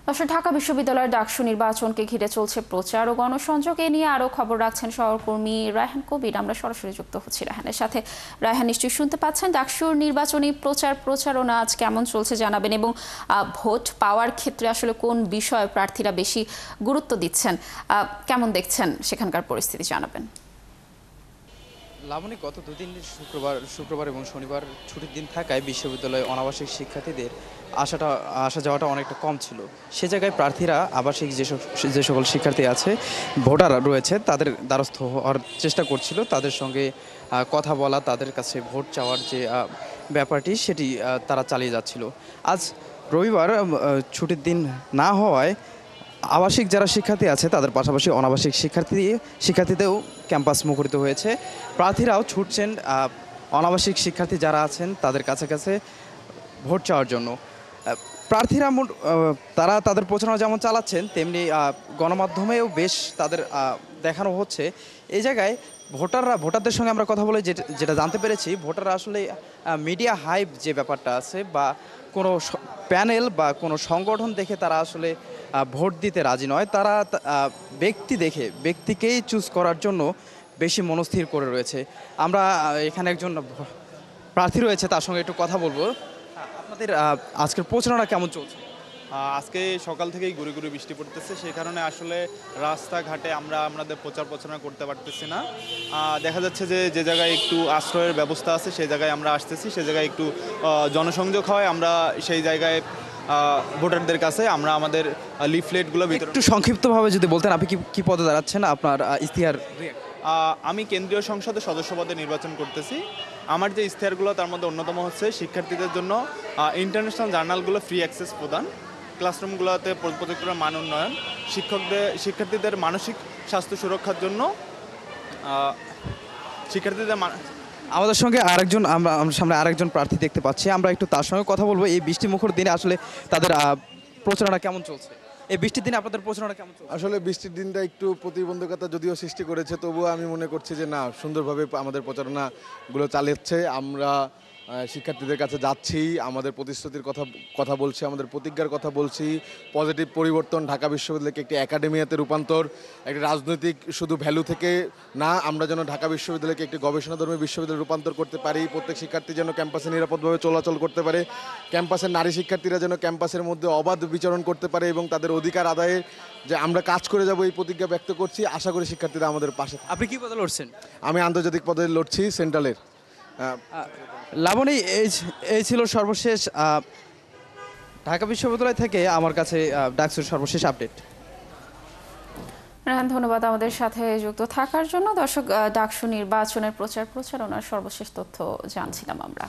দর্শক, ঢাকা বিশ্ববিদ্যালয়ের ডাকসু নির্বাচনকে ঘিরে চলছে প্রচার ও গণসংযোগ। এ নিয়ে আরও খবর রাখছেন সহকর্মী রায়হান কবির। আমরা সরাসরি যুক্ত হচ্ছি রায়হানের সাথে। রায়হান, নিশ্চয়ই শুনতে পাচ্ছেন ডাকসুর নির্বাচনী প্রচারণা আজ কেমন চলছে জানাবেন, এবং ভোট পাওয়ার ক্ষেত্রে আসলে কোন বিষয়ে প্রার্থীরা বেশি গুরুত্ব দিচ্ছেন, কেমন দেখছেন সেখানকার পরিস্থিতি জানাবেন। লাবণী, গত দুদিন শুক্রবার এবং শনিবার ছুটির দিন থাকায় বিশ্ববিদ্যালয়ে অনাবাসিক শিক্ষার্থীদের আসা যাওয়াটা অনেকটা কম ছিল। সে জায়গায় প্রার্থীরা আবাসিক যে সকল শিক্ষার্থী আছে, ভোটার রয়েছে, তাদের দ্বারস্থ হওয়ার চেষ্টা করছিল, তাদের সঙ্গে কথা বলা, তাদের কাছে ভোট চাওয়ার যে ব্যাপারটি সেটি তারা চালিয়ে যাচ্ছিল। আজ রবিবার ছুটির দিন না হওয়ায় আবাসিক যারা শিক্ষার্থী আছে তাদের পাশাপাশি অনাবাসিক শিক্ষার্থীদেরও ক্যাম্পাস মুখরিত হয়েছে। প্রার্থীরাও ছুটছেন অনাবাসিক শিক্ষার্থী যারা আছেন তাদের কাছে ভোট চাওয়ার জন্য। প্রার্থীরা তারা তাদের প্রচারণা যেমন চালাচ্ছেন, তেমনি গণমাধ্যমেও বেশ তাদের দেখানো হচ্ছে। এই জায়গায় ভোটারদের সঙ্গে আমরা কথা বলে যেটা জানতে পেরেছি, ভোটাররা আসলে মিডিয়া হাইপ যে ব্যাপারটা আছে বা কোনো প্যানেল বা কোনো সংগঠন দেখে তারা আসলে ভোট দিতে রাজি নয়। তারা ব্যক্তিকেই চুজ করার জন্য বেশি মনস্থির করে রয়েছে। আমরা এখানে একজন প্রার্থী রয়েছে, তার সঙ্গে একটু কথা বলবো। আপনাদের আজকের প্রচারণা কেমন চলছে? আজকে সকাল থেকেই গুঁড়ি গুঁড়ি বৃষ্টি পড়তেছে, সেই কারণে আসলে রাস্তাঘাটে আমরা আমাদের প্রচারণা করতে পারতেছি না। দেখা যাচ্ছে যে জায়গায় একটু আশ্রয়ের ব্যবস্থা আছে সেই জায়গায় আমরা আসতেছি, সেই জায়গায় একটু জনসংযোগ হয়, আমরা সেই জায়গায় ভোটারদের কাছে আমরা আমাদের লিফলেটগুলো একটু সংক্ষিপ্তভাবে যদি বলতেন, আপনি কি পদে দাঁড়াচ্ছেন, আপনার ইশতেহার? আমি কেন্দ্রীয় সংসদে সদস্য পদে নির্বাচন করতেছি। আমার যে ইশতেহারগুলো তার মধ্যে অন্যতম হচ্ছে শিক্ষার্থীদের জন্য ইন্টারন্যাশনাল জার্নালগুলো ফ্রি অ্যাক্সেস প্রদান, ক্লাসরুমগুলোতে প্রযুক্তির মান উন্নয়ন, শিক্ষার্থীদের মানসিক স্বাস্থ্য সুরক্ষার জন্য শিক্ষার্থীদের আমাদের সঙ্গে আমরা সামনে আরেকজন প্রার্থী দেখতে পাচ্ছি, আমরা একটু তার সঙ্গে কথা বলবো। এই বৃষ্টিমুখর দিনে আসলে তাদের প্রচারণা কেমন চলছে? এই বৃষ্টির দিনে আপনাদের প্রচারণা কেমন চলছে? আসলে বৃষ্টির দিনটা একটু প্রতিবন্ধকতা যদিও সৃষ্টি করেছে, তবুও আমি মনে করছি যে না, সুন্দরভাবে আমাদের প্রচারণাগুলো চালাচ্ছে। আমরা শিক্ষার্থীদের কাছে যাচ্ছি, আমাদের প্রতিশ্রুতির কথা বলছি, আমাদের প্রতিজ্ঞার কথা বলছি। পজিটিভ পরিবর্তন, ঢাকা বিশ্ববিদ্যালয়কে একটি একাডেমিয়াতে রূপান্তর, একটি রাজনৈতিক শুধু ভ্যালু থেকে না, আমরা যেন ঢাকা বিশ্ববিদ্যালয়কে একটি গবেষণাধর্মী বিশ্ববিদ্যালয়ে রূপান্তর করতে পারি। প্রত্যেক শিক্ষার্থী যেন ক্যাম্পাসে নিরাপদভাবে চলাচল করতে পারে, ক্যাম্পাসের নারী শিক্ষার্থীরা যেন ক্যাম্পাসের মধ্যে অবাধ বিচরণ করতে পারে এবং তাদের অধিকার আদায়ে যে আমরা কাজ করে যাব এই প্রতিজ্ঞা ব্যক্ত করছি। আশা করি শিক্ষার্থীরা আমাদের পাশে। আপনি কি পদে লড়ছেন? আমি আন্তর্জাতিক পদে লড়ছি, সেন্ট্রালের। লাবণী, এই ছিল সর্বশেষ ঢাকা বিশ্ববিদ্যালয় থেকে আমার কাছে ডাকসুর সর্বশেষ আপডেট। রায়হান, ধন্যবাদ আমাদের সাথে যুক্ত থাকার জন্য। দর্শক, ডাকসু নির্বাচনের প্রচারণার সর্বশেষ তথ্য জানছিলাম আমরা।